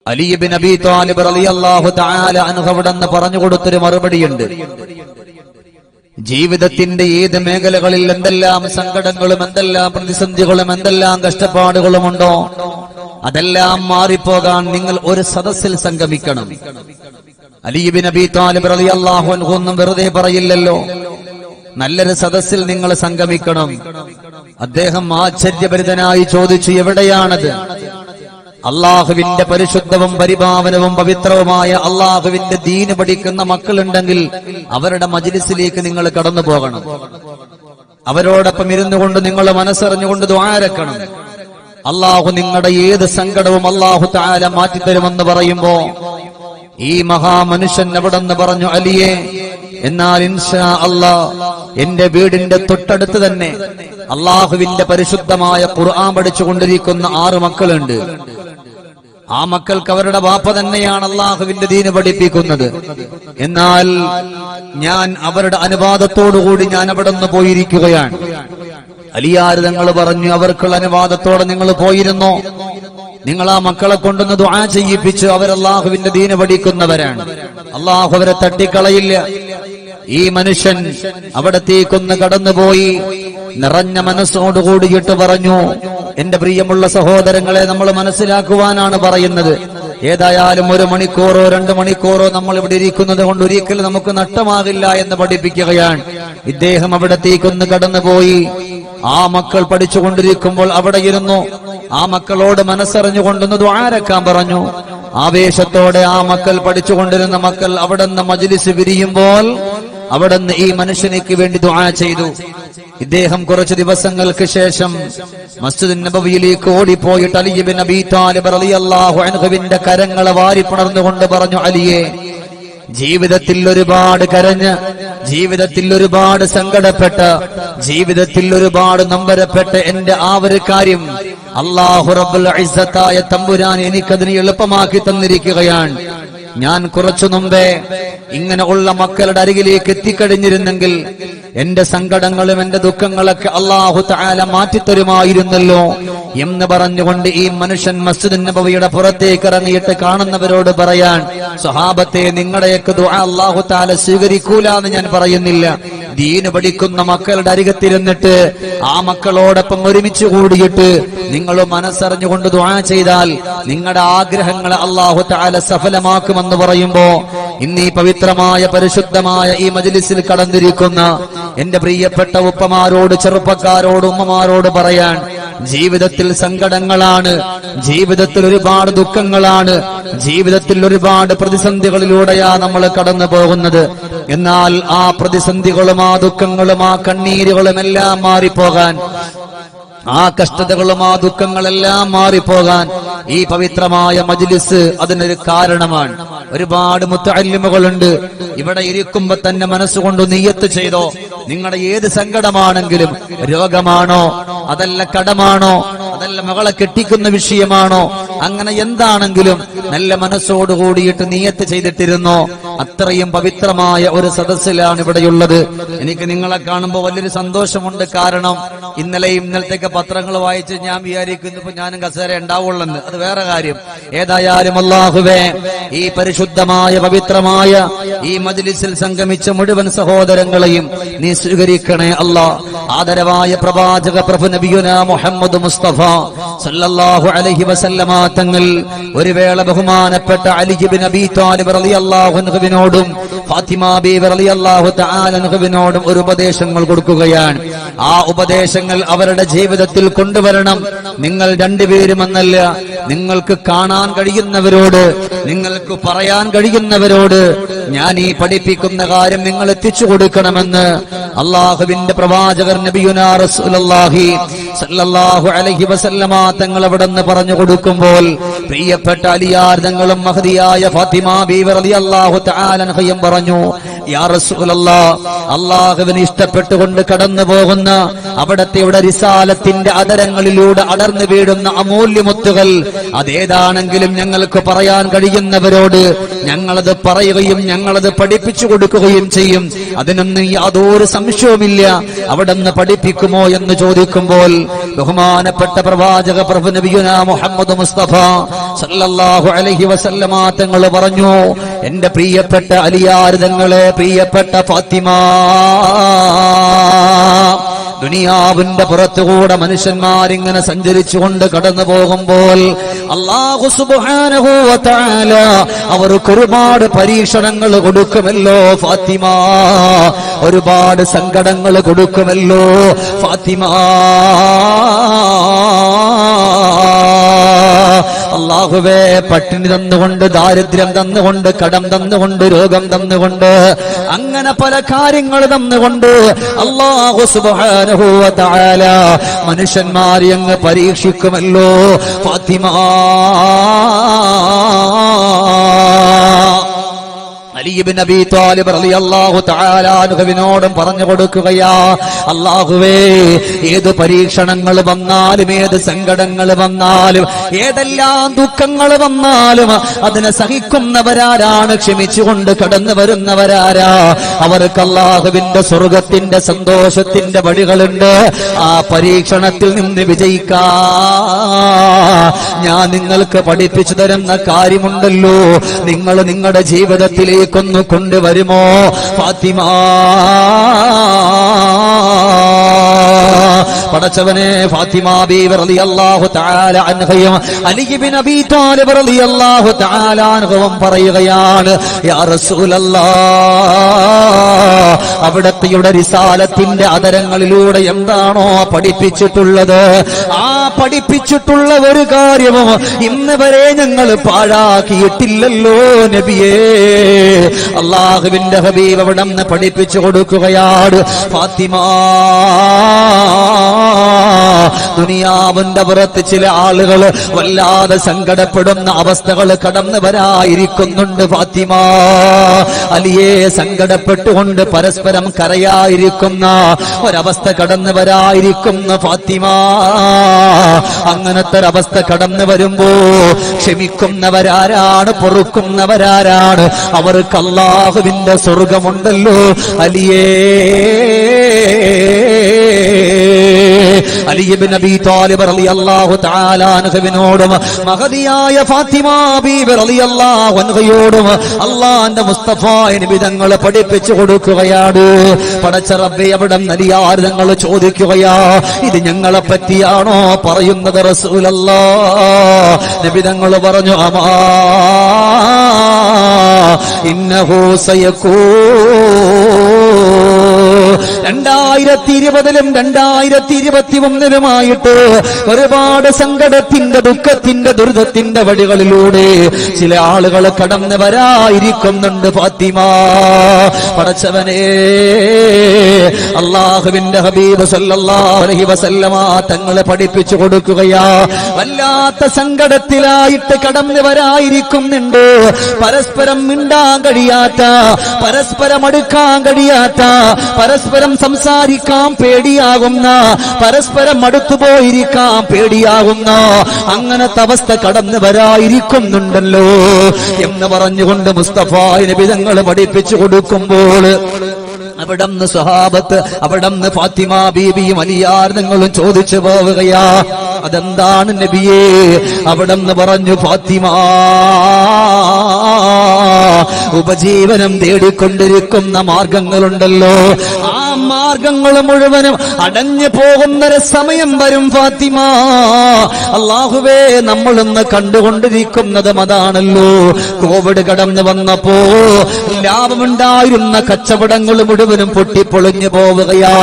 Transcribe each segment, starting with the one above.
അലി ഇബ്നു അബീ ത്വാലിബ് റളിയല്ലാഹു തആല അൻഹു അവിടുന്ന് പറഞ്ഞു കൊടുത്തൊരു മറുപടിയുണ്ട്. ജീവിതത്തിന്റെ ഏത് മേഖലകളിൽ എന്തെല്ലാം സങ്കടങ്ങളും എന്തെല്ലാം പ്രതിസന്ധികളും എന്തെല്ലാം കഷ്ടപ്പാടുകളുമുണ്ടോ അതെല്ലാം മാറിപ്പോകാൻ നിങ്ങൾ ഒരു സദസ്സിൽ സംഗമിക്കണം. അലി ഇബ്നു അബീ ത്വാലിബ് റളിയല്ലാഹു അൻഹു ഒന്നും വെറുതെ പറയില്ലല്ലോ, നല്ലൊരു സദസ്സിൽ നിങ്ങൾ സംഗമിക്കണം. അദ്ദേഹം ആശ്ചര്യഭരിതനായി ചോദിച്ചു, എവിടെയാണത്? അള്ളാഹുവിന്റെ പരിശുദ്ധവും പരിപാവനവും പവിത്രവുമായ അള്ളാഹുവിന്റെ ദീന് പഠിക്കുന്ന മക്കളുണ്ടെങ്കിൽ അവരുടെ മജ്ലിസിലേക്ക് നിങ്ങൾ കടന്നു പോകണം. അവരോടൊപ്പം ഇരുന്നു കൊണ്ട് നിങ്ങൾ മനസ്സറിഞ്ഞുകൊണ്ട് ദുആരക്കണം. അള്ളാഹു നിങ്ങളുടെ ഏത് സങ്കടവും അള്ളാഹു തആല മാറ്റിത്തരുമെന്ന് പറയുമ്പോ ഈ മഹാമനുഷ്യൻ അവിടെന്ന് പറഞ്ഞു, അലിയെ, എന്നാൽ ഇൻഷാ അല്ലാഹ് എന്റെ വീടിന്റെ തൊട്ടടുത്ത് തന്നെ അള്ളാഹുവിന്റെ പരിശുദ്ധമായ ഖുർആൻ പഠിച്ചുകൊണ്ടിരിക്കുന്ന 6 മക്കളുണ്ട്. ആ മക്കൾക്ക് അവരുടെ വാപ്പ തന്നെയാണ് അള്ളാഹുവിന്റെ ദീന് പഠിപ്പിക്കുന്നത്. എന്നാൽ ഞാൻ അവരുടെ അനുവാദത്തോടുകൂടി ഞാൻ അവിടെ നിന്ന് പോയിരിക്കുകയാണ്. അലിയാർ തങ്ങൾ പറഞ്ഞു, അവർക്കുള്ള അനുവാദത്തോടെ നിങ്ങൾ പോയിരുന്നോ? നിങ്ങൾ ആ മക്കളെ കൊണ്ടൊന്ന് ദുആ ചെയ്യിപ്പിച്ചു. അവരല്ലാഹുവിന്റെ ദീന് പഠിക്കുന്നവരാണ്. അള്ളാഹു അവരെ തട്ടിക്കളയില്ല. ഈ മനുഷ്യൻ അവിടത്തേക്കൊന്ന് കടന്നുപോയി നിറഞ്ഞ മനസ്സോടുകൂടിയിട്ട് പറഞ്ഞു, എന്റെ പ്രിയമുള്ള സഹോദരങ്ങളെ, നമ്മൾ മനസ്സിലാക്കുവാനാണ് പറയുന്നത്. ഏതായാലും 1 മണിക്കൂറോ 2 മണിക്കൂറോ നമ്മൾ ഇവിടെ ഇരിക്കുന്നത് കൊണ്ട് ഒരിക്കലും നമുക്ക് നഷ്ടമാകില്ല എന്ന് പഠിപ്പിക്കുകയാണ്. ഇദ്ദേഹം അവിടത്തേക്കൊന്ന് കടന്നുപോയി ആ മക്കൾ പഠിച്ചുകൊണ്ടിരിക്കുമ്പോൾ അവിടെ ഇരുന്നു. ആ മക്കളോട് മനസ്സറിഞ്ഞുകൊണ്ടൊന്ന് ദുആരക്കാൻ പറഞ്ഞു. ആവേശത്തോടെ ആ മക്കൾ പഠിച്ചുകൊണ്ടിരുന്ന മക്കൾ അവിടുന്ന് മജ്ലിസ് പിരിയുമ്പോൾ അവിടുന്ന് ഈ മനുഷ്യനിക്ക് വേണ്ടി ദുആ ചെയ്തു. ഇദ്ദേഹം കുറച്ച് ദിവസങ്ങൾക്ക് ശേഷം മസ്ജിദ് നബവിയിലേക്ക് ഓടിപ്പോയിട്ട് അലി ഇബ്നു അബീ ത്വാലിബ് റളിയല്ലാഹു അൻഹുവിന്റെ കരങ്ങളെ വാരിപ്പുണർന്നുകൊണ്ട് പറഞ്ഞു, അലിയെ, ജീവിതത്തിൽ ഒരുപാട് കരഞ്ഞ്, ജീവിതത്തിൽ ഒരുപാട് സങ്കടപ്പെട്ട്, ജീവിതത്തിൽ ഒരുപാട് നൊമ്പരപ്പെട്ട് എന്റെ ആ ഒരു കാര്യം അല്ലാഹു റബ്ബുൽ ഇസ്സത്തായ തമ്പുരാൻ എനിക്കതിനെ എളുപ്പമാക്കി തന്നിരിക്കുകയാണ്. ഞാൻ കുറച്ചു മുമ്പേ ഇങ്ങനെ ഉള്ള മക്കളുടെ അരികിലേക്ക് എത്തിക്കഴിഞ്ഞിരുന്നെങ്കിൽ എന്റെ സങ്കടങ്ങളും എന്റെ ദുഃഖങ്ങളൊക്കെ അല്ലാഹു തആല മാറ്റിത്തരുമായിരുന്നല്ലോ എന്ന് പറഞ്ഞുകൊണ്ട് ഈ മനുഷ്യൻ മസ്ജിദ് നബവിയുടെ പുറത്തേക്ക് ഇറങ്ങിയിട്ട് കാണുന്നവരോട് പറയാൻ, സ്വഹാബത്തെ, നിങ്ങളുടെയൊക്കെ ദുആ അല്ലാഹു തആല സ്വീകരിക്കൂല എന്ന് ഞാൻ പറയുന്നില്ല. ദീന് പഠിക്കുന്ന മക്കളുടെ അരികത്തിരുന്നിട്ട് ആ മക്കളോടൊപ്പം ഒരുമിച്ച് കൂടിയിട്ട് നിങ്ങൾ മനസ്സറിഞ്ഞുകൊണ്ട് ദുആ ചെയ്താൽ നിങ്ങളുടെ ആഗ്രഹങ്ങളെ അല്ലാഹു തആല സഫലമാക്കുമെന്ന് പറയുമ്പോ ഇന്ന് ഈ പവിത്രമായ പരിശുദ്ധമായ ഈ മജ്ലിസിൽ കടന്നിരിക്കുന്ന എന്റെ പ്രിയപ്പെട്ട ഉപ്പമാരോട്, ചെറുപ്പക്കാരോട്, ഉമ്മമാരോട് പറയാൻ, ജീവിതത്തിൽ സങ്കടങ്ങളാണ്, ജീവിതത്തിൽ ഒരുപാട് ദുഃഖങ്ങളാണ്, ജീവിതത്തിൽ ഒരുപാട് പ്രതിസന്ധികളിലൂടെയാ നമ്മൾ കടന്നു പോകുന്നത്. എന്നാൽ ആ പ്രതിസന്ധികളും ആ ദുഃഖങ്ങളും ആ കണ്ണീരുകളും എല്ലാം മാറിപ്പോകാൻ, ആ കഷ്ടതകളും ആ ദുഃഖങ്ങളെല്ലാം മാറിപ്പോകാൻ ഈ പവിത്രമായ മജ്ലിസ് അതിനൊരു കാരണമാണ്. ഒരുപാട് മുത്തഅല്ലിമുകളുണ്ട്. ഇവിടെ ഇരിക്കുമ്പോ തന്നെ മനസ്സുകൊണ്ട് നിയ്യത്ത് ചെയ്തോ, നിങ്ങളുടെ ഏത് സങ്കടമാണെങ്കിലും, രോഗമാണോ, അതല്ല കടമാണോ, അതല്ല മകളെ കെട്ടിക്കുന്ന വിഷയമാണോ, അങ്ങനെ എന്താണെങ്കിലും നല്ല മനസ്സോടുകൂടിയിട്ട് നിയ്യത്ത് ചെയ്തിട്ടിരുന്നോ. അത്രയും പവിത്രമായ ഒരു സദസ്സിലാണ് ഇവിടെയുള്ളത്. എനിക്ക് നിങ്ങളെ കാണുമ്പോൾ വലിയൊരു സന്തോഷമുണ്ട്. കാരണം ഇന്നലെയും ഇന്നലത്തേക്ക് പത്രങ്ങൾ വായിച്ച് ഞാൻ വിചാരിക്കുന്നു ഇപ്പൊ ഞാനും കസേര ഉണ്ടാവുള്ളെന്ന്. അത് വേറെ കാര്യം. ഏതായാലും അല്ലാഹുവേ, ഈ പരിശുദ്ധമായ പവിത്രമായ ഈ മജ്ലിസിൽ സംഗമിച്ച മുഴുവൻ സഹോദരങ്ങളെയും നീ സ്വീകരിക്കണേ അല്ലാ. ആദരവായ പ്രവാചക പ്രഭു നബിയുനാ മുഹമ്മദ് മുസ്തഫ സല്ലല്ലാഹു അലൈഹി വസല്ലമ തങ്ങൾ ഒരു വേള ബഹുമാനപ്പെട്ട അലി ഇബ്നു അബീ ത്വാലിബ് റളിയല്ലാഹു അൻഹുവിനോടും ഫാത്തിമ ബീവി റളിയല്ലാഹു തആല അൻഹുവിനോടും ഒരു ഉപദേശങ്ങൾ കൊടുക്കുകയാണ്. ആ ഉപദേശങ്ങൾ അവരുടെ ജീവിതത്തിൽ കൊണ്ടുവരണം. നിങ്ങൾ രണ്ടുപേരും എന്നല്ല, നിങ്ങൾക്ക് കാണാൻ കഴിയുന്നവരോട്, നിങ്ങൾക്ക് പറയാൻ കഴിയുന്നവരോട് ഞാൻ ഈ പഠിപ്പിക്കുന്ന കാര്യം നിങ്ങൾ എത്തിച്ചു കൊടുക്കണമെന്ന് അള്ളാഹുവിന്റെ പ്രവാചകർ നബിയുനാ റസൂലുള്ളാഹി സല്ലല്ലാഹു അലൈഹി വസല്ലമ തങ്ങൾ അവിടുന്ന് പറഞ്ഞു കൊടുക്കുമ്പോൾ പ്രിയപ്പെട്ട അലിയാർ തങ്ങളും മഹദിയായ ഫാത്തിമ ബീവി റളിയല്ലാഹു തആല അൻഹയും പറഞ്ഞു, യാ റസൂലല്ലാഹ്, അല്ലാഹുവിനെ ഇഷ്ടപ്പെട്ടുകൊണ്ട് കടന്നു പോകുന്ന അവിടത്തെ റിസാലത്തിന്റെ അതരങ്ങളിലൂടെ അടർന്നു വീഴുന്ന അമൂല്യമുത്തുകൾ അതേതാണെങ്കിലും ഞങ്ങൾക്ക് പറയാൻ കഴിയുന്നവരോട് ഞങ്ങളത് പറയുകയും ഞങ്ങളത് പഠിപ്പിച്ചു കൊടുക്കുകയും ചെയ്യും. അതിനൊന്നും യാതൊരു സംശയവുമില്ല. അവിടുന്ന് പഠിപ്പിക്കുമോ എന്ന് ചോദിക്കുമ്പോൾ ബഹുമാനപ്പെട്ട പ്രവാചക പ്രഭു നബിയുനാ മുഹമ്മദ് മുസ്തഫ സല്ലല്ലാഹു അലൈഹി വസല്ലമ തങ്ങൾ പറഞ്ഞു, എന്റെ പ്രിയപ്പെട്ട അലിയാർ തങ്ങളെ, പ്രിയപ്പെട്ട ഫാത്തിമ, ദുനിയാവിന്റെ പുറത്തുകൂടെ മനുഷ്യന്മാരിങ്ങനെ സഞ്ചരിച്ചുകൊണ്ട് കടന്നു പോകുമ്പോൾ അല്ലാഹു സുബ്ഹാനഹു വ തആല അവർക്ക് ഒരുപാട് പരീക്ഷണങ്ങൾ കൊടുക്കുമല്ലോ ഫാത്തിമ, ഒരുപാട് സങ്കടങ്ങൾ കൊടുക്കുമല്ലോ ഫാത്തിമ. അല്ലാഹുവേ, പട്ടിണി തന്നുകൊണ്ട്, ദാരിദ്ര്യം തന്നുകൊണ്ട്, കടം തന്നുകൊണ്ട്, രോഗം തന്നുകൊണ്ട്, അങ്ങനെ പല കാര്യങ്ങൾ തന്നുകൊണ്ട് അല്ലാഹു സുബ്ഹാനഹു വ തആല മനുഷ്യന്മാരെ അങ്ങ് പരീക്ഷിക്കുമല്ലോ ഫാത്തിമ. അലി ഇബ്നു അബീ ത്വാലിബ് റളിയല്ലാഹു തആല അൻഹുവിനോടും പറഞ്ഞു കൊടുക്കുകയാ, അല്ലാഹുവേ, ഏത് പരീക്ഷണങ്ങൾ വന്നാലും, ഏത് സങ്കടങ്ങൾ വന്നാലും, ഏതെല്ലാം ദുഃഖങ്ങൾ വന്നാലും അതിനെ സഹിക്കുന്നവരാരാണ്? ക്ഷമിച്ചുകൊണ്ട് കടന്നു വരുന്നവരാരാ? അവർക്ക് അല്ലാഹുവിന്റെ സ്വർഗത്തിന്റെ സന്തോഷത്തിന്റെ വഴികളുണ്ട്. ആ പരീക്ഷണത്തിൽ നിന്ന് വിജയിക്കാ ഞാൻ നിങ്ങൾക്ക് പഠിപ്പിച്ചു തരുന്ന കാര്യമുണ്ടല്ലോ, നിങ്ങൾ നിങ്ങളുടെ ജീവിതത്തിലേക്ക് ൊന്ന് കൊണ്ടുവരുമോ ഫാത്തിമ? പടച്ചവനെ, ഫാത്തിമ ബീവി റളിയല്ലാഹു തആല അൻഹയും അലി ഇബ്നു അബീ ത്വാലിബ് റളിയല്ലാഹു തആല അൻഹുവും പറയുകയാണ്, യാ റസൂലല്ലാഹ്, അവിടത്തെ റിസാലത്തിന്റെ അതരങ്ങളിലൂടെ എന്താണോ പഠിപ്പിച്ചിട്ടുള്ളത്, ആ പഠിപ്പിച്ചിട്ടുള്ള ഒരു കാര്യവും ഇന്ന് വരെ ഞങ്ങൾ പാഴാക്കിയിട്ടില്ലല്ലോ നബിയേ. അല്ലാഹുവിന്റെ ഹബീബ് അവിടുന്ന് പഠിപ്പിച്ചു കൊടുക്കുകയാണ്, ഫാത്തിമ, ദുനിയാവിന്റെ പുറത്ത് ചില ആളുകൾ വല്ലാതെ സങ്കടപ്പെടുന്ന അവസ്ഥകൾ കടന്നു വരായിരിക്കുന്നുണ്ട് ഫാത്തിമ. അലിയെ, സങ്കടപ്പെട്ടുകൊണ്ട് പരസ്പരം കരയായിരിക്കുന്ന ഒരവസ്ഥ കടന്നു വരായിരിക്കുന്ന ഫാത്തിമ. അങ്ങനത്തെ ഒരവസ്ഥ കടന്നു വരുമ്പോ ക്ഷമിക്കുന്നവരാരാണ്? പൊറുക്കുന്നവരാരാണ്? അവർക്ക് അല്ലാഹുവിന്റെ സ്വർഗമുണ്ടല്ലോ അലിയേ. അലി ഇബ്നു അബീ ത്വാലിബ് റളിയല്ലാഹു തആല അൻഹുവിനോടും മഹദിയായ ഫാത്തിമ ബീവി റളിയല്ലാഹു അൻഹയോടും അല്ലാഹുവിന്റെ മുസ്തഫ നബി തങ്ങൾ പഠിപ്പിച്ചു കൊടുക്കുകയാണ്. പടച്ച റബ്ബേ, അവിടെ നലിയാർ തങ്ങൾ ചോദിക്കുകയാ, ഇത് ഞങ്ങളെ പറ്റിയാണോ പറയുന്നത് റസൂലല്ലാഹ്? നബി തങ്ങൾ പറഞ്ഞു, അമാ ഇന്നഹു സയകൂ. 2020-ലും 2021-ലുമായിട്ട് ഒരുപാട് സങ്കടത്തിന്റെ, ദുഃഖത്തിന്റെ, ദുരിതത്തിന്റെ വഴികളിലൂടെ ചില ആളുകൾ കടന്നു വരായിരിക്കുന്നുണ്ട് ഫാത്തിമ. പടച്ചവനെ, അല്ലാഹുവിന്റെ ഹബീബ് സല്ലല്ലാഹു അലൈഹി വസല്ലമ തങ്ങളെ പഠിപ്പിച്ചു കൊടുക്കുകയാ, വല്ലാത്ത സങ്കടത്തിലായിട്ട് കടന്നു വരായിരിക്കുന്നുണ്ട്. പരസ്പരം മിണ്ടാൻ കഴിയാത്ത, പരസ്പരം അടുക്കാൻ കഴിയാത്ത, പരസ്പരം സംസാരിക്കാൻ പേടിയാകുന്ന, പരസ്പരം അടുത്തുപോയിരിക്കാൻ പേടിയാകുന്ന അങ്ങനത്തെ അവസ്ഥ കടന്നു വരായിരിക്കുന്നുണ്ടല്ലോ എന്ന് പറഞ്ഞുകൊണ്ട് മുസ്തഫ നബി തങ്ങൾ പഠിപ്പിച്ചു കൊടുക്കുമ്പോൾ അവിടന്ന് സ്വഹാബത്ത്, അവിടന്ന് ഫാത്തിമ ബീബിയും അലിയാർ തങ്ങളും ചോദിച്ചു പോവുകയാ, അതെന്താണ് നബിയേ? അവിടന്ന് പറഞ്ഞു, ഫാത്തിമ, ഉപജീവനം തേടിക്കൊണ്ടിരിക്കുന്ന മാർഗങ്ങളുണ്ടല്ലോ, ആ മാർഗങ്ങൾ മുഴുവനും അടഞ്ഞു പോകുന്നൊരു സമയം വരും ഫാത്തിമ. അല്ലാഹുവേ, നമ്മളിന്ന് കണ്ടുകൊണ്ടിരിക്കുന്നതും അതാണല്ലോ. കോവിഡ് കടന്നു വന്നപ്പോ ലാഭമുണ്ടായിരുന്ന കച്ചവടങ്ങൾ മുഴുവനും പൊട്ടിപ്പൊളിഞ്ഞു പോവുകയാ.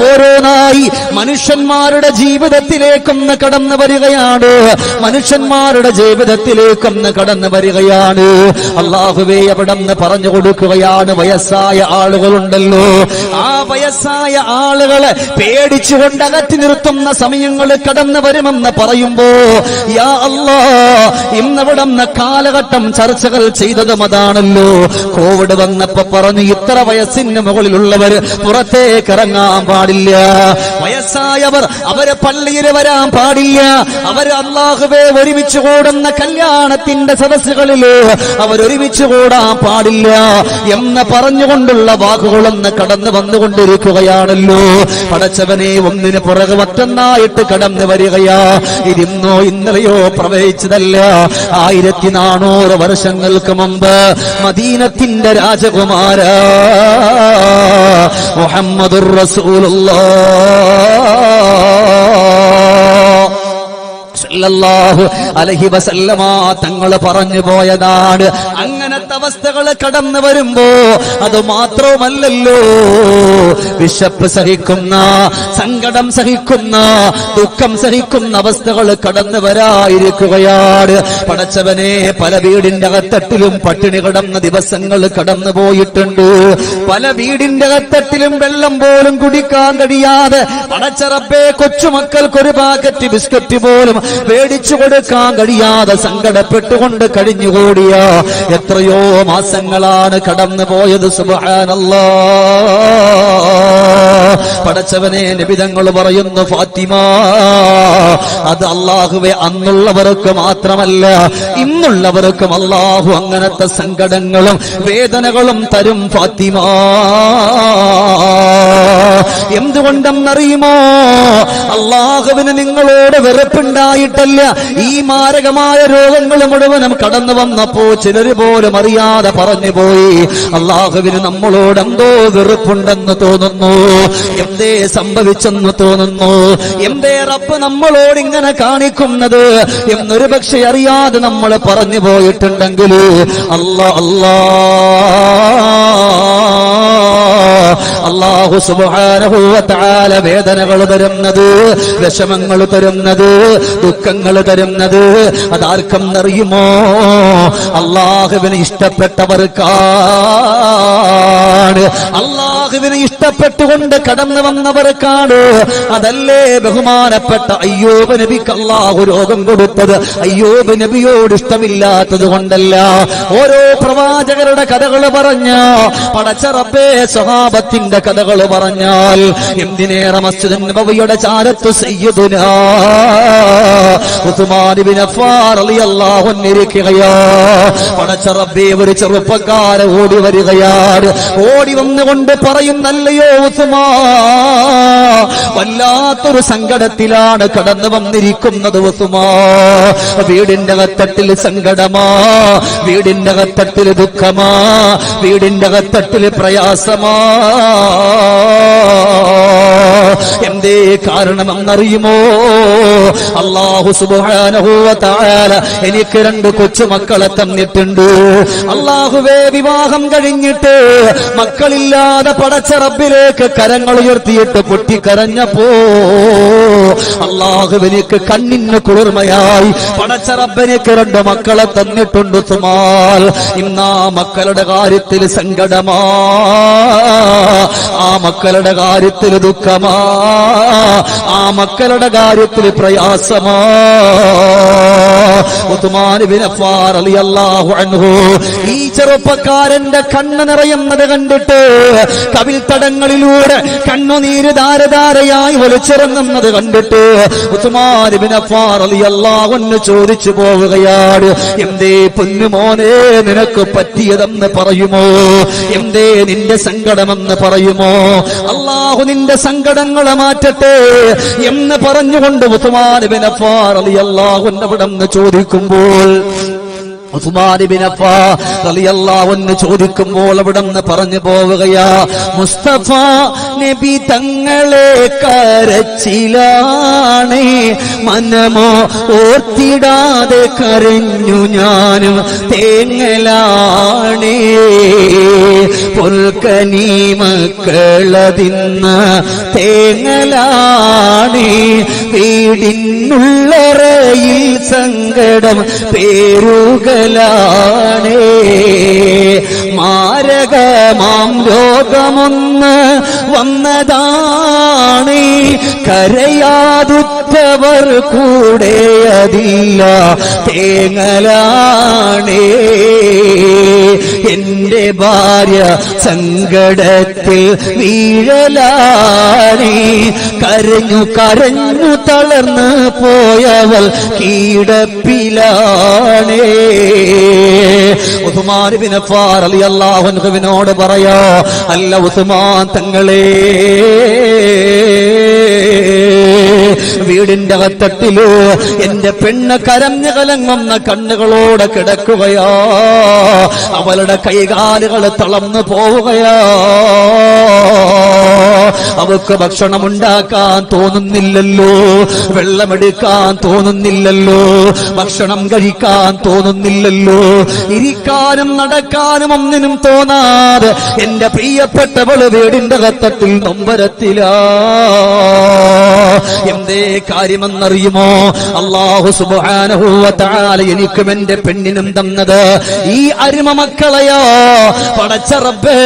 ഓരോന്നായി മനുഷ്യന്മാരുടെ ജീവിതത്തിലേക്കൊന്ന് കടന്നു വരികയാണ്. മനുഷ്യന്മാരുടെ ജീവിതത്തിലേക്കൊന്ന് കടന്നു വരികയാണ്. തന്നെയാണ്. അല്ലാഹുവേ അവിടുന്ന് പറഞ്ഞു കൊടുക്കുകയാണ്, വയസ്സായ ആളുകളുണ്ടല്ലോ, ആ വയസ്സായ ആളുകളെ പേടിച്ചുകൊണ്ട് അകറ്റി നിർത്തുന്ന സമയങ്ങൾ കടന്നു വരുമെന്ന് പറയുമ്പോ യാ അല്ലാ, ഇന്നവിടുന്ന് കാലഘട്ടം ചർച്ചകൾ ചെയ്തതും അതാണല്ലോ. കോവിഡ് വന്നപ്പോ പറഞ്ഞു ഇത്ര വയസ്സിന് മുകളിലുള്ളവർ പുറത്തേക്ക് ഇറങ്ങാൻ പാടില്ല, വയസ്സായവർ അവര് പള്ളിയിൽ വരാൻ പാടില്ല, അവർ അല്ലാഹുവേ ഒരുമിച്ച് കൂടുന്ന കല്യാണത്തിന്റെ സദസ്സുകളില് അവരൊരുമിച്ച് കൂടാൻ പാടില്ല എന്ന് പറഞ്ഞുകൊണ്ടുള്ള വാക്കുകളൊന്ന് കടന്നു വന്നുകൊണ്ടിരിക്കുകയാണല്ലോ. പടച്ചവനെ, ഒന്നിന് പുറകെ മറ്റൊന്നായിട്ട് കടന്നു വരികയാ. ഇതിന്നോ ഇന്നലെയോ പ്രവചിച്ചതല്ല. 1400 വർഷങ്ങൾക്ക് മുമ്പ് മദീനത്തിന്റെ രാജകുമാര മുഹമ്മദുർ റസൂലുള്ളാഹ് സല്ലല്ലാഹു അലൈഹി വസല്ലമ തങ്ങൾ പറഞ്ഞു പോയതാണ്. അങ്ങനത്തെ അവസ്ഥകൾ കടന്നു വരുമ്പോ അത് മാത്രമല്ലല്ലോ, വിശപ്പ് സഹിക്കുന്ന, സങ്കടം സഹിക്കുന്ന, ദുഃഖം സഹിക്കുന്ന അവസ്ഥകൾ കടന്നു വരാതിരിക്കുകയാണ്. പടച്ചവനെ, പല വീടിന്റെ അകത്തട്ടിലും പട്ടിണി കിടന്ന ദിവസങ്ങൾ കടന്നു പോയിട്ടുണ്ട്. പല വീടിന്റെ അകത്തട്ടിലും വെള്ളം പോലും കുടിക്കാൻ കഴിയാതെ പടച്ചറപ്പേ കൊച്ചുമക്കൾക്കൊരു പാക്കറ്റ് ബിസ്ക്കറ്റ് പോലും മേടിച്ചു കൊടുക്കാൻ കഴിയാതെ സങ്കടപ്പെട്ടുകൊണ്ട് കഴിഞ്ഞുകൂടിയ എത്രയോ മാസങ്ങളാണ് കടന്നു പോയത്. സുബ്ഹാനല്ലാഹ്. പടച്ചവനെ, നബിതങ്ങൾ പറയുന്നു, ഫാത്തിമ, അത് അല്ലാഹുവേ അന്നുള്ളവർക്ക് മാത്രമല്ല ഇന്നുള്ളവർക്കും അല്ലാഹു അങ്ങനത്തെ സങ്കടങ്ങളും വേദനകളും തരും ഫാത്തിമ. എന്തുകൊണ്ടെന്നറിയുമോ? അല്ലാഹുവിന് നിങ്ങളോട് വെറുപ്പുണ്ടായിട്ടല്ല, ഈ മാരകമായ രോഗങ്ങൾ മുഴുവനും കടന്നു വന്നപ്പോ ചിലര് പോലും അറിയാതെ പറഞ്ഞു പോയി, അല്ലാഹുവിന് നമ്മളോട് എന്തോ വെറുപ്പുണ്ടെന്ന് തോന്നുന്നു, എന്തേ സംഭവിച്ചെന്ന് തോന്നുന്നു, എന്തേ റബ്ബ് നമ്മളോട് ഇങ്ങനെ കാണിക്കുന്നത് എന്നൊരു പക്ഷെ അറിയാതെ നമ്മൾ പറഞ്ഞു പോയിട്ടുണ്ടെങ്കിൽ അല്ലാഹു സുബ്ഹാനഹു വ തആല വേദനകൾ തരുന്നത്, വിഷമങ്ങൾ തരുന്നത്, ദുഃഖങ്ങൾ തരുന്നത് അതാർക്കെന്നറിയുമോ? അല്ലാഹുവിന് ഇഷ്ടപ്പെട്ടവർക്കാണ്, അല്ലാഹുവിന് ഇഷ്ടപ്പെട്ടുകൊണ്ട് കടന്നു വന്നവർക്കാണ്. അതല്ലേ ബഹുമാനപ്പെട്ട അയ്യൂബ് നബിക്ക് അല്ലാഹു രോഗം കൊടുത്തത്? അയ്യൂബ് നബിയോട് ഇഷ്ടമില്ലാത്തത് കൊണ്ടല്ല. ഓരോ പ്രവാചകരുടെ കഥകൾ പറഞ്ഞ പടച്ച റബ്ബേ, സ്വഹാബത്തിന്റെ കഥകൾ പറഞ്ഞാൽ എന്തിനേറെ മസ്ജിദ് നബവിയുടെ ചാരത്ത് സയ്യിദുനാ ഉസ്മാൻ ഇബ്നു അഫ്ഫാൻ റളിയല്ലാഹു അൻഹു ഇരിക്കുകയാ. പടച്ച റബ്ബേ, ഒരു ചെറുപ്പക്കാരൻ ഓടി വരികയാണ്. ഓടി വന്നുകൊണ്ട് പറയുന്നല്ലയോ ഉസ്മാൻ, വല്ലാത്തൊരു സങ്കടത്തിലാണ് കടന്നു വന്നിരിക്കുന്നത് ഉസ്മാൻ. വീടിന്റെ അകത്തട്ടിൽ സങ്കടമാ, വീടിന്റെ അകത്തട്ടിൽ ദുഃഖമാ, വീടിന്റെ അകത്തട്ടിൽ പ്രയാസമാ. എന്തേ കാരണമെന്നറിയുമോ? അല്ലാഹു സുബ്ഹാനഹു വ തആല എനിക്ക് 2 കൊച്ചുമക്കളെ തന്നിട്ടുണ്ട്. അല്ലാഹുവേ, വിവാഹം കഴിഞ്ഞിട്ട് മക്കളില്ലാതെ പടച്ച റബ്ബിലേക്ക് കരങ്ങൾ ഉയർത്തിയിട്ട് പൊട്ടിക്കരഞ്ഞപ്പോ അല്ലാഹുവിനിക്ക് കണ്ണിന് കുളിർമയായി പടച്ച റബ്ബിനിക്ക് 2 മക്കളെ തന്നിട്ടുണ്ട്. സുമാൽ ഇന്നാ മക്കളുടെ കാര്യത്തിൽ സങ്കടമാ, ആ മക്കളുടെ കാര്യത്തിൽ ദുഃഖമാ, ആ മക്കളുടെ കാര്യത്തിൽ പ്രയാസമാ. ഉസ്മാൻ ഇബ്നു അഫ്ഫാൻ റളിയല്ലാഹു അൻഹു ഈ ചെറുപ്പക്കാരന്റെ കണ്ണ് നിറയുന്നത് കണ്ടിട്ട് കവിൽ തടങ്ങളിലൂടെ കണ്ണുനീര് ധാരധാരയായി ഒലിച്ചിറങ്ങുന്നത് കണ്ടിട്ട് ഉസ്മാൻ ഇബ്നു അഫ്ഫാൻ റളിയല്ലാഹു അൻഹു ചോദിച്ചു പോവുകയാണ്, എന്തേ പൊന്നുമോനെ നിനക്ക് പറ്റിയതെന്ന് പറയുമോ? എന്തേ നിന്റെ സങ്കടമെന്ന് പറയുമോ? അല്ലാഹു നിന്റെ സങ്കടങ്ങളെ മാറ്റട്ടെ എന്ന് പറഞ്ഞുകൊണ്ട് ഉസ്മാൻ ഇബ്നു അഫ്ഫാൻ റളിയല്ലാഹു അൻഹു അവിടുന്ന് ചോദിക്കുമ്പോൾ ഉസ്മാൻ ഇബ്നു അഫ്ഫാൻ റളിയല്ലാഹു അൻഹു ചോദിക്കുമ്പോൾ അവിടുന്ന് പറഞ്ഞു പോവുകയാ, മുസ്തഫ നബി തങ്ങളെ കരച്ചിലാണ്, മനമോ ഓർത്തിടാതെ കരഞ്ഞു ഞാനും തേങ്ങലാണ്, പൊൽക്കനി മക്കളതിന്ന് തേങ്ങലാണ്, വീടിനുള്ളറയിൽ സങ്കടം പേരുക വീഴലാണേ. മാരകമാം രോഗമൊന്ന് വന്നതാണ്, കരയാതുറ്റവർ കൂടെ അതില്ല തേങ്ങലാണേ. എന്റെ ഭാര്യ സങ്കടത്തിൽ വീഴലാണേ, കരഞ്ഞു കരഞ്ഞു തളർന്ന് പോയവൾ കീടപ്പിലാണേ. ഉസ്മാൻ ഇബ്നു അഫ്ഫാൻ റളിയല്ലാഹു അൻഹുവിനോട് പറയാ, അല്ല ഉസ്മാൻ തങ്ങളെ, വീടിന്റെ അകത്തട്ടില് എന്റെ പെണ്ണ് കരഞ്ഞു കലങ്ങുന്ന കണ്ണുകളോടെ കിടക്കുകയാ, അവളുടെ കൈകാലുകൾ തളർന്നു പോവുകയാ, അവക്ക് ഭക്ഷണം ഉണ്ടാക്കാൻ തോന്നുന്നില്ലല്ലോ, വെള്ളമെടുക്കാൻ തോന്നുന്നില്ലല്ലോ, ഭക്ഷണം കഴിക്കാൻ തോന്നുന്നില്ലല്ലോ, ഇരിക്കാനും നടക്കാനും ഒന്നിനും തോന്നാതെ എന്റെ പ്രിയപ്പെട്ടവള് വീടിന്റെ അകത്തട്ടിൽ നൊമ്പരത്തിലാ. എന്തേ കാര്യമെന്നറിയുമോ? അല്ലാഹു സുബ്ഹാനഹു വ തആല എനിക്കും എന്റെ പെണ്ണിനും തന്നത് ഈ അരിമ മക്കളെയോ. പടച്ച റബ്ബേ,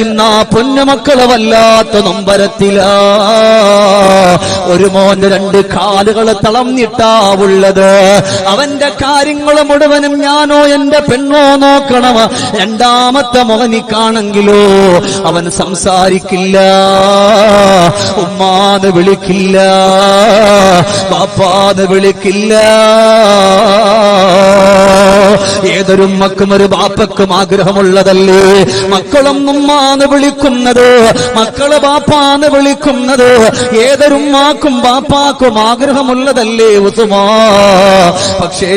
ഇന്നാ പൊന്നുമക്കള് വല്ലാത്ത നൊമ്പരത്തിലാ. ഒരു മോന്റെ 2 കാലുകൾ തളർന്നിട്ടാ ഉള്ളത്. അവന്റെ കാര്യങ്ങൾ മുഴുവനും ഞാനോ എന്റെ പെണ്ണോ നോക്കണം. രണ്ടാമത്തെ മോനിക്കാണെങ്കിലോ അവൻ സംസാരിക്കില്ല, ഉമ്മാന്ന് വിളിക്കില്ല, ബാപ്പാന്ന് വിളിക്കില്ല. ഏതൊരു ഉമ്മക്കും ഒരു ബാപ്പക്കും ആഗ്രഹമുള്ളതല്ലേ മക്കളും ഉമ്മാന്ന് വിളിക്കുന്നത്, മക്കള് ബാപ്പാന്ന് വിളിക്കുന്നത്? ഏതൊരു ഉമ്മാക്കും ബാപ്പാക്കും ആഗ്രഹമുള്ളതല്ലേ ഉസ്മാ? പക്ഷേ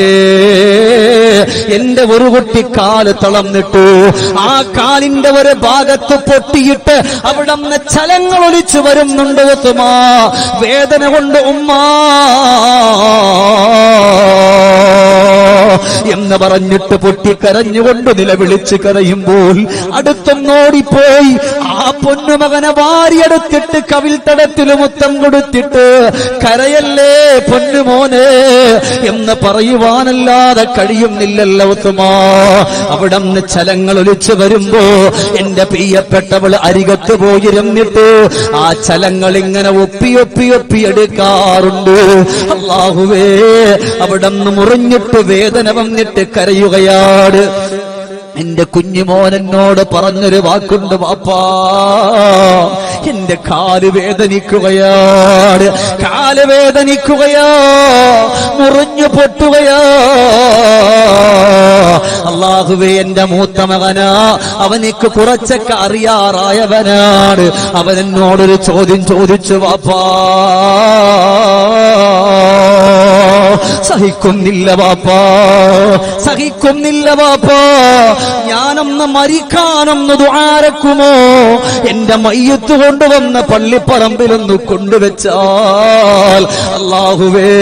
എന്റെ ഒരു കുട്ടി കാല് തളർന്നിട്ടു, ആ കാലിന്റെ ഒരു ഭാഗത്ത് പൊട്ടിയിട്ട് അവിടെ നിന്ന് ചലങ്ങൾ ഒലിച്ചു വരുന്നുണ്ട് ഉസ്മാ. വേദന കൊണ്ട് ഉമ്മാ എന്ന് പറഞ്ഞിട്ട് പൊട്ടിക്കരഞ്ഞുകൊണ്ട് നിലവിളിച്ച് കരയുമ്പോൾ അടുത്തൊന്നോടിപ്പോയി ആ പൊന്നുമകനെ വാരിയെടുത്തിട്ട് കവിൾത്തടത്തിൽ മുത്തം കൊടുത്തിട്ട്, കരയല്ലേ പൊന്നുമോനെ എന്ന് പറയുവാനല്ലാതെ കഴിയുന്നില്ലല്ലോ ഉസ്മാ. അവിടെ നിന്ന് ചലങ്ങൾ ഒലിച്ചു വരുമ്പോ എന്റെ പ്രിയപ്പെട്ടവൾ അരികത്ത് പോയിരുന്നിട്ട് ആ ചലങ്ങൾ ഇങ്ങനെ ഒപ്പിയെടുക്കാറുണ്ട്. അല്ലാഹുവേ, അവിടെ നിന്ന് മുറിഞ്ഞിട്ട് വേദന വന്നിട്ട് കരയുകയാണ്. എന്റെ കുഞ്ഞുമോൻ എന്നോട് പറഞ്ഞൊരു വാക്കുണ്ട്, വാപ്പാ എന്റെ കാല് വേദനിക്കുകയാണ്, കാല് വേദനിക്കുകയോ, മുറിഞ്ഞു പൊട്ടുകയോ. അല്ലാഹുവേ, എന്റെ മൂത്ത മകനാ, അവനിക്ക് കുറച്ചൊക്കെ അറിയാറായവനാണ്. അവൻ എന്നോടൊരു ചോദ്യം ചോദിച്ചു, വാപ്പാ സഹിക്കുന്നില്ല വാപ്പാ, സഹിക്കുന്നില്ല വാപ്പാ, ഞാനൊന്ന് മരിക്കാനൊന്ന് ദുആരക്കുമോ? എന്റെ മയ്യത്ത് കൊണ്ടുവന്ന പള്ളിപ്പറമ്പിലൊന്ന് കൊണ്ടുവച്ചാൽ അല്ലാഹുവേ,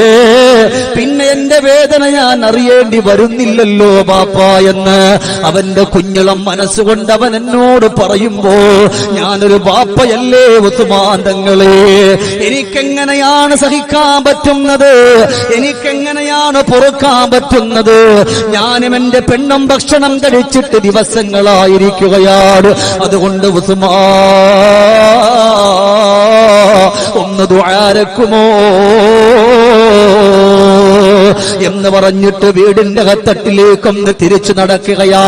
പിന്നെ എന്റെ വേദന ഞാൻ അറിയേണ്ടി വരുന്നില്ലല്ലോ ബാപ്പാ എന്ന് അവന്റെ കുഞ്ഞിളം മനസ്സുകൊണ്ട് അവൻ എന്നോട് പറയുമ്പോ ഞാനൊരു ബാപ്പയല്ലേ ഉസ്മാൻ തങ്ങളെ? എനിക്കെങ്ങനെയാണ് സഹിക്കാൻ പറ്റുന്നത്? എനിക്കെങ്ങനെയാണ് പൊറുക്കാൻ പറ്റുന്നത്? ഞാനും എന്റെ പെണ്ണും ഭക്ഷണം കഴിച്ചിട്ട് ദിവസങ്ങളായിരിക്കുകയാണ്. അതുകൊണ്ട് ഉസ്മാൻ ഒന്ന് ദുആരക്കുമോ എന്ന് പറഞ്ഞിട്ട് വീടിന്റെ അകത്തട്ടിലേക്കൊന്ന് തിരിച്ചു നടക്കുകയാ.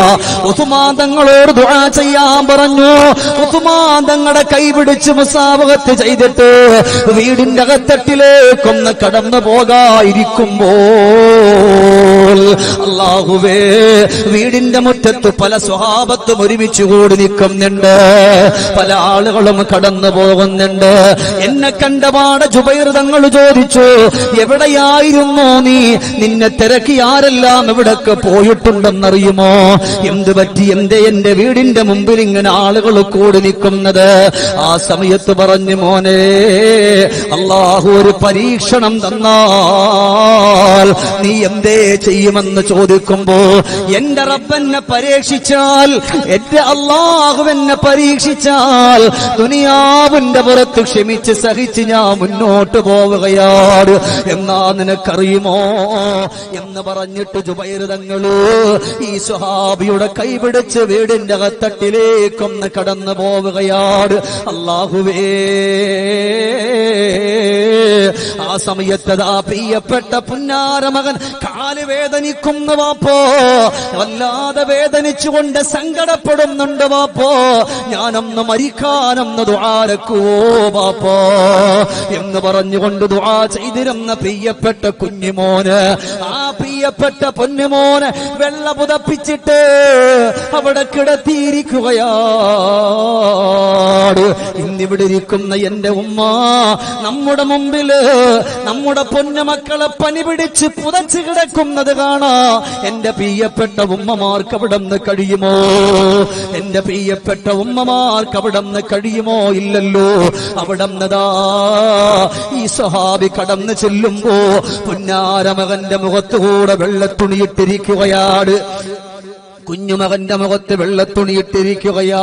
ഉസ്മാൻ തങ്ങളോട് ദുആ ചെയ്യാൻ പറഞ്ഞു. ഉസ്മാൻ തങ്ങളുടെ കൈപിടിച്ച് മുസാഫഹത്ത് ചെയ്തിട്ട് വീടിന്റെ അകത്തട്ടിലേക്കൊന്ന് കടന്നു പോകാതിരിക്കുമ്പോൾ അല്ലാഹുവേ, വീടിന്റെ മുറ്റത്ത് പല സ്വഹാബത്തും ഒരുമിച്ച് കൂടി നിൽക്കുന്നുണ്ട്, പല ആളുകളും കടന്നു പോകുന്നുണ്ട്. എന്നെ കണ്ടപാട് ജുബൈർ തങ്ങൾ ചോദിച്ചു, എവിടെയായിരുന്നു നീ? നിന്നെ തിരക്കി ആരെല്ലാം എവിടൊക്കെ പോയിട്ടുണ്ടെന്നറിയുമോ? എന്ത് പറ്റി? എന്റെ വീടിന്റെ മുമ്പിൽ ഇങ്ങനെ ആളുകൾ കൂടി നിൽക്കുന്നത്? ആ സമയത്ത് പറഞ്ഞു, മോനെ, അല്ലാഹു ഒരു പരീക്ഷണം തന്നാൽ നീ എന്തേ ചെയ്യുമെന്ന് ചോദിക്കുമ്പോ, എന്റെ റബ്ബെന്നെ പരീക്ഷിച്ചാൽ, എന്റെ അല്ലാഹു എന്നെ പരീക്ഷിച്ചാൽ ദുനിയാവിന്റെ പുറത്ത് ക്ഷമിച്ച് സഹിച്ച് ഞാൻ മുന്നോട്ട് പോവുകയാണ്. എന്നാ നിനക്കറിയുമോ എന്ന് പറഞ്ഞിട്ട് ജുബൈർ തങ്ങള് ഈ സ്വഹാബിയുടെ കൈപിടിച്ച് വീടിന്റെ അകത്തട്ടിലേക്കൊന്ന് കടന്നു പോവുകയാണ്. അല്ലാഹുവേ, ആ സമയത്തതാ പ്രിയപ്പെട്ട പുന്നാര മകൻ കാല് വേദനിക്കുന്ന വാപ്പോ, വല്ലാതെ വേദനിച്ചുകൊണ്ട് സങ്കടപ്പെടുന്നുണ്ട് വാപ്പോ, ഞാനൊന്ന് മരിക്കാനൊന്ന് ദുആരക്കുവോ വാപ്പോ എന്ന് പറഞ്ഞുകൊണ്ട് ദുആ ചെയ്തിരുന്ന പ്രിയപ്പെട്ട കുഞ്ഞുമോന്, ആ പ്രിയപ്പെട്ട പൊന്നുമോന് വെള്ള പുതപ്പിച്ചിട്ട് അവിടെ കിടത്തിയിരിക്കുകയാണ്. ഇന്നിവിടെ ഇരിക്കുന്ന എന്റെ ഉമ്മ നമ്മുടെ മുമ്പില് നമ്മുടെ പൊന്നുമക്കളെ പനി പിടിച്ച് പുതച്ച് കിടക്കുന്നത് കാണാ. എന്റെ പ്രിയപ്പെട്ട ഉമ്മമാർക്ക് അവിടെ നിന്ന് കഴിയുമോ? എന്റെ പ്രിയപ്പെട്ട ഉമ്മമാർക്ക് അവിടെ നിന്ന് കഴിയുമോ? ഇല്ലല്ലോ. അവിടെ നിന്നതാ ഈ സ്വഹാബി കടന്നു ചെല്ലുമ്പോ പുന്നാരമകന്റെ മുഖത്തുകൂടെ വെള്ളത്തുണിയിട്ടിരിക്കുകയാണ്. കുഞ്ഞുമകന്റെ മുഖത്ത് വെള്ളത്തുണിയിട്ടിരിക്കുകയാ.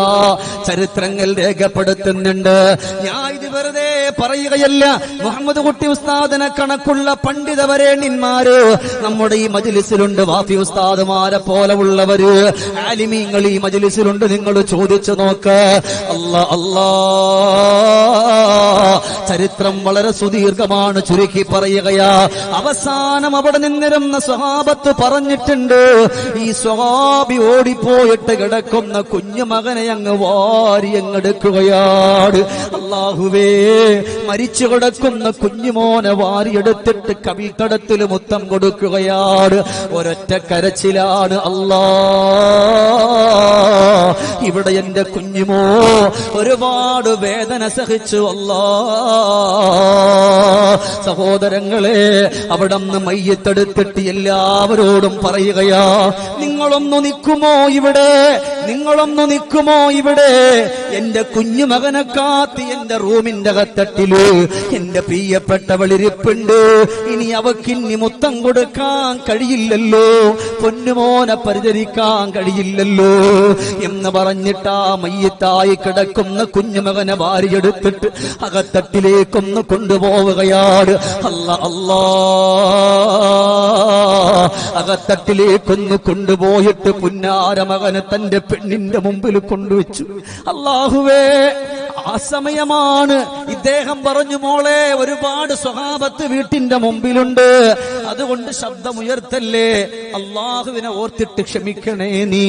ചരിത്രങ്ങൾ രേഖപ്പെടുത്തുന്നുണ്ട്. ഞാൻ ഇത് വെറുതെ പറയുകയല്ല. മുഹമ്മദ് കുട്ടി ഉസ്താദിനെ കണക്കുള്ള പണ്ഡിത വരേണ്യന്മാര് നമ്മുടെ ഈ മജ്ലിസിലുണ്ട്. വാഫി ഉസ്താദുമാരെ പോലെ ഉള്ളവര്, ആലിമീങ്ങൾ ഈ മജ്ലിസിലുണ്ട്. നിങ്ങൾ ചോദിച്ചു നോക്ക്. അല്ലാ, ചരിത്രം വളരെ സുദീർഘമാണ്, ചുരുക്കി പറയുകയാ. അവസാനം അവിടെ നിന്നിരുന്ന സ്വഹാബത്ത് പറഞ്ഞിട്ടുണ്ട്, ഈ സ്വഹാബി ഓടിപ്പോയിട്ട് കിടക്കുന്ന കുഞ്ഞുമകനെ അങ്ങ് വാരി അങ്ങെടുക്കുകയാണ്. അല്ലാഹുവേ, മരിച്ചു കിടക്കുന്ന കുഞ്ഞുമോനെ വാരിയെടുത്തിട്ട് കവിൾത്തടത്തിൽ മുത്തം കൊടുക്കുകയാണ്. ഒരൊറ്റ കരച്ചിലാണ്. അല്ലാ, ഇവിടെ എന്റെ കുഞ്ഞുമോ ഒരുപാട് വേദന സഹിച്ചു. അല്ലാ, സഹോദരങ്ങളെ, അവിടെ നിന്ന് മയ്യത്തെടുത്തിട്ട് എല്ലാവരോടും പറയുകയാ, നിങ്ങളൊന്നു നിൽക്കുമോ ഇവിടെ? നിങ്ങളൊന്നു നിൽക്കുമോ ഇവിടെ? എന്റെ കുഞ്ഞുമകനെ കാത്തി എന്റെ റൂമിന്റെ അകത്തട്ടില് എന്റെ പ്രിയപ്പെട്ടവളിരിപ്പുണ്ട്. ഇനി അവക്കിന്നി മുത്തം കൊടുക്കാൻ കഴിയില്ലല്ലോ, പൊന്നുമോനെ പരിചരിക്കാൻ കഴിയില്ലല്ലോ എന്ന് പറഞ്ഞിട്ടാ മയ്യത്തായി കിടക്കുന്ന കുഞ്ഞുമകനെ വാരിയെടുത്തിട്ട് അകത്തട്ടിലേക്കൊന്ന് കൊണ്ടുപോവുകയാണ്. അല്ലാ, അകത്തട്ടിലേക്കൊന്ന് കൊണ്ടുപോയിട്ട് പുന്നാരമകനെ തന്റെ പെണ്ണിന്റെ മുമ്പിൽ കൊണ്ടുവച്ചു. അല്ലാഹുവേ, ആ സമയമാണ് ഇദ്ദേഹം പറഞ്ഞു, മോളെ, ഒരുപാട് സ്വഹാബത്ത് വീട്ടിന്റെ മുമ്പിലുണ്ട്, അതുകൊണ്ട് ശബ്ദമുയർത്തല്ലേ, അള്ളാഹുവിനെ ഓർത്തിട്ട് ക്ഷമിക്കണേ നീ,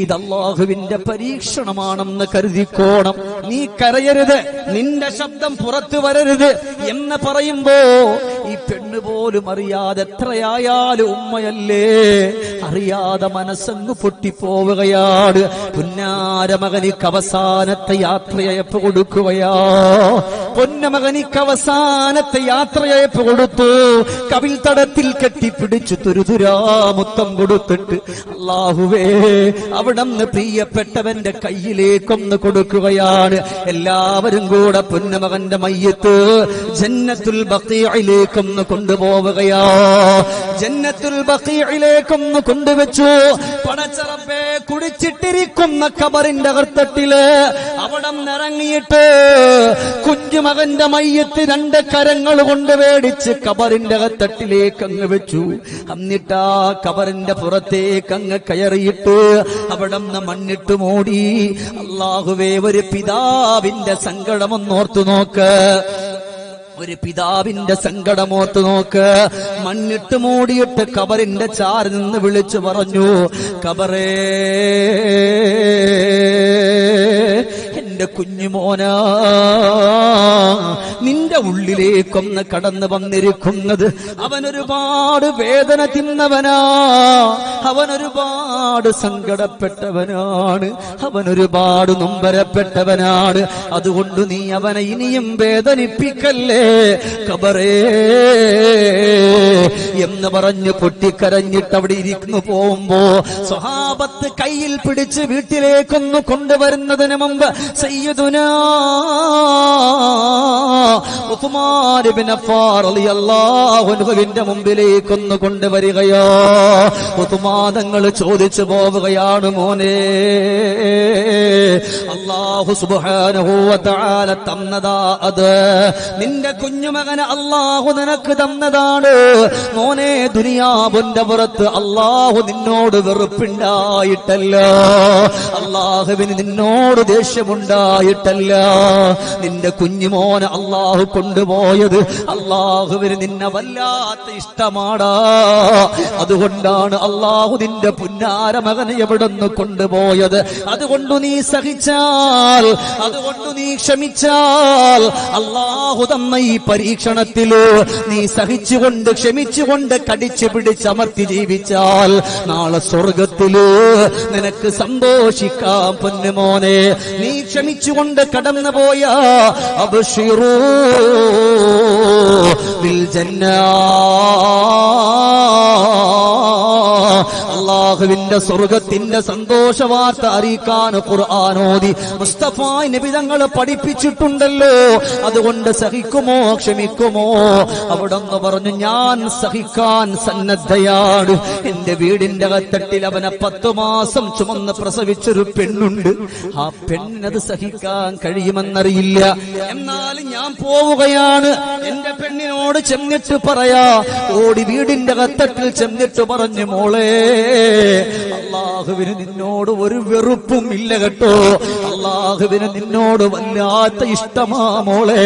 ഇത് അള്ളാഹുവിന്റെ പരീക്ഷണമാണെന്ന് കരുതിക്കോണം, നീ കരയരുത്, നിന്റെ ശബ്ദം പുറത്തു വരരുത് എന്ന് പറയുമ്പോ ഈ പെണ്ണ് പോലും അറിയാതെ, എത്രയായാലും ഉമ്മയല്ലേ, അറിയാതെ മനസ്സങ്ങ് പൊട്ടിപ്പോവുകയാണ്. പുന്നാരമകനിക്ക് അവസാനത്തെ യാത്രയയപ്പ് കൊടുക്കുകയാ. പൊന്നമകനിക്ക് അവസാനത്തെ യാത്രയയപ്പ് കൊടുത്തു. കവിൾ തടത്തിൽ കെട്ടിപ്പിടിച്ചു തുരുതുരാ മുത്തം കൊടുത്തിട്ട്, അല്ലാഹുവേ, അവിടെ നിന്ന് പ്രിയപ്പെട്ടവന്റെ കയ്യിലേക്കൊന്ന് കൊടുക്കുകയാണ്. എല്ലാവരും കൂടെ പൊന്നമകന്റെ മയ്യത്ത് ജന്നത്തുൽ ബഖീഇലേക്കൊന്ന് കൊണ്ടുപോവുകയാ. ജന്നത്തുൽ ബഖീഇലേക്കൊന്ന് കൊണ്ടുവച്ചു. പടച്ചറബേ, കുടിച്ചിട്ടിരിക്കുന്ന ഖബറിന്റെ അകത്തട്ടില് അവിടെ നിറങ്ങിയിട്ട് കുഞ്ഞുമകന്റെ മയ്യത്ത് രണ്ട് കരങ്ങൾ കൊണ്ട് മേടിച്ച് ഖബറിന്റെ അകത്തട്ടിലേക്ക് അങ്ങ് വെച്ചു. എന്നിട്ടാ ഖബറിന്റെ പുറത്തേക്ക് അങ്ങ് കയറിയിട്ട് അവിടെ നിന്ന് മണ്ണിട്ട് മൂടി. അല്ലാഹുവേ, ഒരു പിതാവിന്റെ സങ്കടമൊന്നോർത്തു നോക്ക്, ഒരു പിതാവിന്റെ സങ്കടമോർത്ത് നോക്ക്. മണ്ണിട്ട് മൂടിയിട്ട് ഖബറിന്റെ ചാരി നിന്ന് വിളിച്ചു പറഞ്ഞു, ഖബറേ, എന്റെ കുഞ്ഞുമോനാ, നിന്റെ ഉള്ളിലേക്കൊന്ന് കടന്നു വന്നിരിക്കുന്നത് അവനൊരുപാട് വേദന തിന്നവനാ, അവനൊരുപാട് സങ്കടപ്പെട്ടവനാണ്, അവനൊരുപാട് നൊമ്പരപ്പെട്ടവനാണ്. അതുകൊണ്ട് നീ അവനെ ഇനിയും വേദനിപ്പിക്കല്ലേ ഖബറേ എന്ന് പറഞ്ഞ് പൊട്ടിക്കരഞ്ഞിട്ട് അവിടെ ഇരിക്കുന്നു. പോകുമ്പോ സ്വഹാബത്ത് കയ്യിൽ പിടിച്ച് വീട്ടിലേക്കൊന്ന് കൊണ്ടുവരുന്നതിന് മുമ്പ് സയ്യിദുനാ ഉസ്മാൻ ഇബ്നു അഫ്ഫാൻ റളിയല്ലാഹു അൻഹുവിന്റെ മുമ്പിലേക്കൊന്ന് കൊണ്ടുവരികയോ. ഉസ്മാൻ തങ്ങൾ ചോദിച്ചു പോവുകയാണ്, മോനെ, അല്ലാഹു സുബ്ഹാനഹു വ തആല തന്നതാ അത്, നിന്റെ കുഞ്ഞുമകനെ അല്ലാഹു നിനക്ക് തന്നതാണ് മോനെ. ദുനിയാവിന്റെ പുറത്ത് അല്ലാഹു നിന്നോട് വെറുപ്പുണ്ടായിട്ടല്ല, അല്ലാഹുവിന് നിന്നോട് ദേഷ്യമുണ്ടായിട്ടല്ല. നിന്റെ കുഞ്ഞുമോനെ അല്ലാഹു കൊണ്ടുപോയത് അല്ലാഹുവിന് നിന്നെ വല്ലാത്ത ഇഷ്ടമാടാ. അതുകൊണ്ടാണ് അല്ലാഹു നിന്റെ പുന്നാര മകനെ എവിടുന്ന് കൊണ്ടുപോയത്. അതുകൊണ്ട് നീ സഹിച്ചാൽ, അതുകൊണ്ട് നീ ക്ഷമിച്ചാൽ, അല്ലാഹു തന്ന ഈ പരീക്ഷണത്തില് നീ സഹിച്ചുകൊണ്ട് ക്ഷമിച്ചുകൊണ്ട് കടിച്ചു പിടിച്ചമർത്തി ജീവിച്ചാൽ നാളെ സ്വർഗത്തില് നിനക്ക് സന്തോഷിക്കാം പൊന്നുമോനെ. നീ ക്ഷമിച്ചുകൊണ്ട് കടന്നുപോയ അബ്ശിറൂ ബിൽ ജന്നാ, അല്ലാഹുവിന്റെ സ്വർഗത്തിന്റെ സന്തോഷ വാർത്ത അറിയിക്കാൻ ഖുർആൻ ഓതി മുസ്തഫ നബി തങ്ങൾ പഠിപ്പിച്ചിട്ടുണ്ടല്ലോ. അതുകൊണ്ട് സഹിക്കുമോ ക്ഷമിക്കുമോ? അവിടൊന്ന് പറഞ്ഞു, ഞാൻ സഹിക്കാൻ സന്നദ്ധയാണ്. എന്റെ വീടിന്റെ അകത്തട്ടിൽ അവനെ 10 മാസം ചുമന്ന് പ്രസവിച്ചൊരു പെണ്ണുണ്ട്. ആ പെണ്ണിനത് സഹിക്കാൻ കഴിയുമെന്നറിയില്ല. എന്നാലും ഞാൻ പോവുകയാണ്. എന്റെ പെണ്ണിനോട് ചെന്നിട്ട് പറയാ, ഓടി വീടിന്റെ അകത്തട്ടിൽ ചെന്നിട്ട് പറഞ്ഞു, മോളെ, അല്ലാഹുവിന് നിന്നോട് ഒരു വെറുപ്പും ഇല്ല കേട്ടോ. അല്ലാഹുവിന് നിന്നോട് വല്ലാത്ത ഇഷ്ടമാ മോളെ.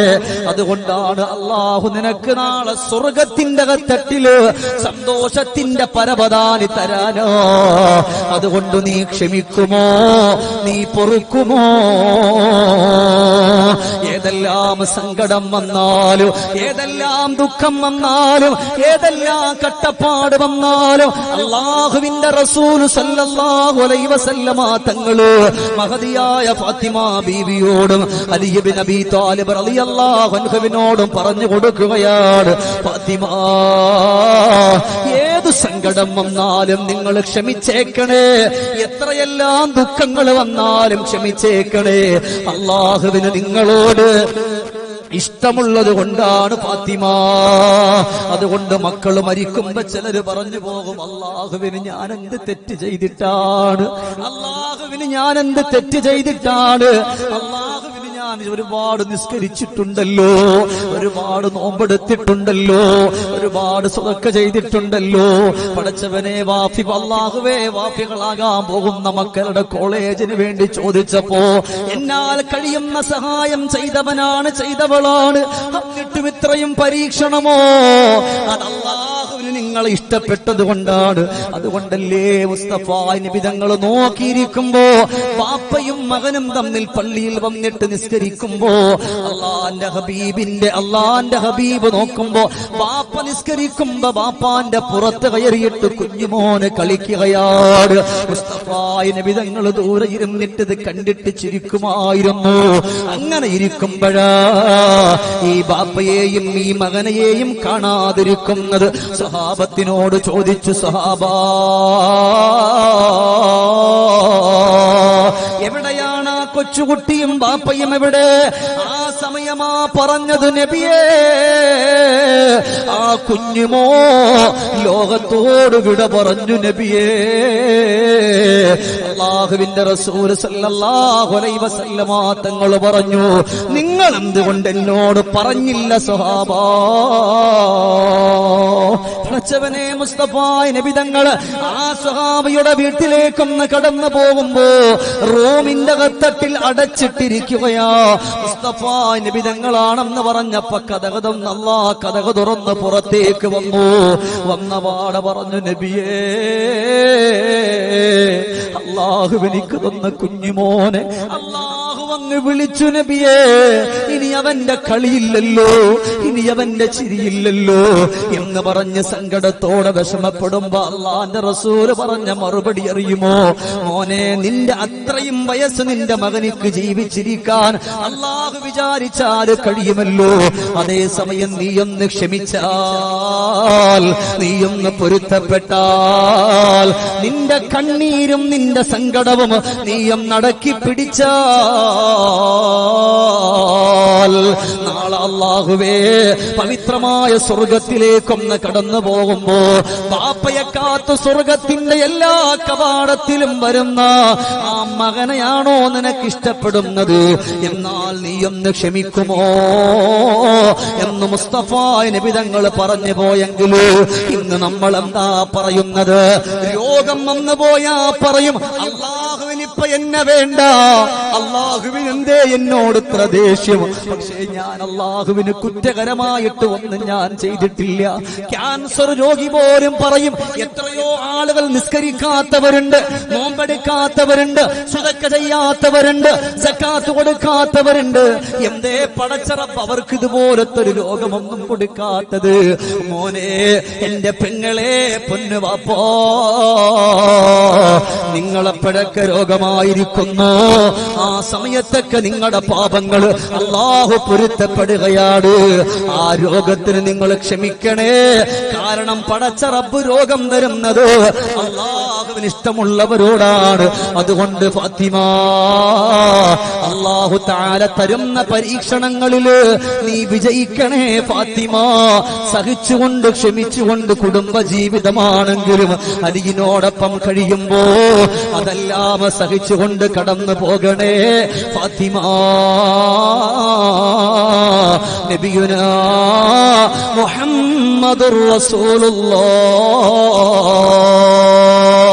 അതുകൊണ്ടാണ് അല്ലാഹു നിനക്ക് നാളെ സ്വർഗത്തിന്റെ അകത്തട്ടില് സന്തോഷത്തിന്റെ പരവതാനി തരാനോ. അതുകൊണ്ട് നീ ക്ഷമിക്കുമോ? നീ പൊറുക്കുമോ? ഏതെല്ലാം സങ്കടം വന്നാലും, ഏതെല്ലാം ദുഃഖം വന്നാലും, ഏതെല്ലാം കട്ടപ്പാട് വന്നാലും അല്ലാഹുവിന്റെ റസൂൽ സല്ലല്ലാഹു അലൈഹി വസല്ലമ തങ്ങള് മഹദിയായ ഫാത്തിമ ബീവിയോടും അലി ഇബ്നു അബീ ത്വാലിബ് റളിയല്ലാഹു അൻഹുവിനോടും പറഞ്ഞു കൊടുക്കുകയാണ്, ഫാത്തിമ, ഏതു സങ്കടം വന്നാലും നിങ്ങൾ ക്ഷമിച്ചേക്കണേ. എത്രയെല്ലാം ദുഃഖങ്ങൾ വന്നാലും ക്ഷമിച്ചേക്കണേ. അല്ലാഹുവിന് നിങ്ങളോട് ഇഷ്ടമുള്ളത് കൊണ്ടാണ് ഫാത്തിമ. അതുകൊണ്ട് മക്കൾ മരിക്കുമ്പോ ചിലര് പറഞ്ഞു പോകും, അല്ലാഹുവിന് ഞാൻ എന്ത് തെറ്റ് ചെയ്തിട്ടാണ്, അല്ലാഹുവിന് ഞാൻ എന്ത് തെറ്റ് ചെയ്തിട്ടാണ്, അല്ലാഹുവിന് ഞാൻ ഒരുപാട് നിസ്കരിച്ചിട്ടുണ്ടല്ലോ, ഒരുപാട് നോമ്പെടുത്തിട്ടുണ്ടല്ലോ, ഒരുപാട് സ്വതക്ക ചെയ്തിട്ടുണ്ടല്ലോ. പടച്ചവനെ, വാഫി, അല്ലാഹുവേ, വാഫികളാകാൻ പോകുന്ന മക്കളുടെ കോളേജിന് വേണ്ടി ചോദിച്ചപ്പോ എന്നാൽ കഴിയുന്ന സഹായം ചെയ്തവളാണ്. എന്നിട്ടും ഇത്രയും പരീക്ഷണമോ? അത് അല്ലാഹുവിന് നിങ്ങളെ ഇഷ്ടപ്പെട്ടത് കൊണ്ടാണ്. അതുകൊണ്ടല്ലേ മുസ്തഫ നബി തങ്ങൾ നോക്കിയിരിക്കുമ്പോ ബാപ്പയും മകനും തമ്മിൽ പള്ളിയിൽ വന്നിട്ട് നിസ്കരിക്കുമ്പോ അള്ളാന്റെ ഹബീബ് നോക്കുമ്പോ ബാപ്പ നിസ്കരിക്കുമ്പോ ബാപ്പാന്റെ പുറത്ത് കയറിയിട്ട് കുഞ്ഞുമോന് കളിക്കുകയാണ്. മുസ്തഫ നബി തങ്ങൾ ദൂരെ ഇരുന്നിട്ട് ഇത് കണ്ടിട്ട് ചിരിക്കുമായിരുന്നു. അങ്ങനെ ഇരിക്കുമ്പോഴാ ഈ ബാപ്പയെയും ഈ മകനെയും കാണാതിരിക്കുന്നത്. സഹാബത്തിനോട് ചോദിച്ചു, സഹാബാ, എവിടെയാണ് ആ കൊച്ചുകുട്ടിയും ബാപ്പയും എവിടെ? ആ സമയമാ പറഞ്ഞത്, നബിയേ, ആ കുഞ്ഞുമോ ലോകത്തോട് വിട പറഞ്ഞു നബിയേ. അല്ലാഹുവിന്റെ റസൂൽ സല്ലല്ലാഹു അലൈഹി വസല്ലമ തങ്ങൾ പറഞ്ഞു, നിങ്ങൾ എന്തുകൊണ്ട് എന്നോട് പറഞ്ഞില്ല സഹാബാ? പടച്ചവനെ, മുസ്തഫ നബി തങ്ങൾ ആ സ്വഹാബിയുടെ വീട്ടിലേക്കൊന്ന് കടന്നു പോകുമ്പോ റൂമിന്റെ കത്തട്ടിൽ അടച്ചിട്ടിരിക്കുകയാ. മുസ്തഫ നബി തങ്ങളാണെന്ന് പറഞ്ഞപ്പോ കതക് തുറന്ന് പുറത്തേക്ക് വന്ന പാടെ പറഞ്ഞു, നബിയേ, അല്ലാഹു എനിക്ക് തന്ന കുഞ്ഞുമോനെ അല്ലാഹു അങ്ങ് വിളിച്ചു നബിയേ. ഇനി അവന്റെ കളിയില്ലല്ലോ, ഇനി അവന്റെ ചിരിയില്ലല്ലോ എന്ന് പറഞ്ഞ് സങ്കടത്തോടെ വിഷമപ്പെടുമ്പോ അല്ലാഹുവിന്റെ റസൂൽ പറഞ്ഞ മറുപടി അറിയുമോ? മോനെ, നിന്റെ അത്രയും വയസ്സ് നിന്റെ മകനിക്ക് ജീവിച്ചിരിക്കാൻ അല്ലാഹു വിചാരിച്ചാൽ കഴിയുമല്ലോ. അതേസമയം നീയൊന്ന് ക്ഷമിച്ചാൽ, നീയൊന്ന് പൊരുത്തപ്പെട്ടാൽ, നിന്റെ കണ്ണീരും നിന്റെ സങ്കടവും നീയും നടക്കി പിടിച്ചാൽ നാളെ അല്ലാഹുവേ പവിത്രമായ സ്വർഗത്തിലേക്കൊന്ന് കടന്നു പോകുമ്പോ ബാപ്പയെ കാത്ത് സ്വർഗത്തിന്റെ എല്ലാ കവാടത്തിലും വരുന്ന ആ മകനെയാണോ നിനക്ക് ഇഷ്ടപ്പെടുന്നത്? എന്നാൽ നീയൊന്ന് ക്ഷമിക്കുമോ എന്ന് മുസ്തഫ നബി തങ്ങൾ പറഞ്ഞു പോയെങ്കിൽ ഇന്ന് നമ്മൾ എന്താ പറയുന്നത്? രോഗം വന്നു പോയാ പറയും അല്ലാഹുവിനിപ്പ എന്നെ വേണ്ട, അല്ലാഹുവിന് എന്തേ എന്നോട് ഇത്ര ദേഷ്യം? പക്ഷേ ഞാൻ അല്ലാഹുവിന് കുറ്റകരമായിട്ട് ഒന്നും ഞാൻ ചെയ്തിട്ടില്ല. ക്യാൻസർ രോഗി പോലും പറയും എത്രയോ ആളുകൾ നിസ്കരിക്കാത്തവരുണ്ട്, നോമ്പെടുക്കാത്തവരുണ്ട്, സദഖ ചെയ്യാത്തവരുണ്ട്, സക്കാത്ത് കൊടുക്കാത്തവരുണ്ട്. എന്തേ പടച്ച റബ്ബ് അവർക്ക് ഇതുപോലത്തെ ഒരു രോഗമൊന്നും കൊടുക്കാത്തത്? മോനെ, എന്റെ പെങ്ങളെ, പൊന്നു വാപ്പോ, നിങ്ങളെപ്പോഴൊക്കെ രോഗമായിരിക്കുന്നു ആ സമയത്തൊക്കെ നിങ്ങളുടെ പാപങ്ങൾ അല്ലാഹു പൊരുത്തപ്പെടുകയാണ്. ആ രോഗത്തിന് നിങ്ങൾ ക്ഷമിക്കണേ. കാരണം പടച്ച റബ്ബ് രോഗം തരുന്നത് അല്ലാഹുവിന് ഇഷ്ടമുള്ളവരോടാണ്. അതുകൊണ്ട് ഫാത്തിമ, അല്ലാഹു തആല തരുന്ന പരീക്ഷണങ്ങളിൽ നീ വിജയിക്കണേ ഫാത്തിമ. സഹിച്ചുകൊണ്ട് ക്ഷമിച്ചുകൊണ്ട് കുടുംബ ജീവിതമാണെങ്കിലും അരികിനോടൊപ്പം കഴിയുമ്പോ അതെല്ലാം സഹിച്ചുകൊണ്ട് കടന്നു പോകണേ ഫാത്തിമ. നബിയുനാ മുഹമ്മദുർ റസൂലുള്ളാഹ്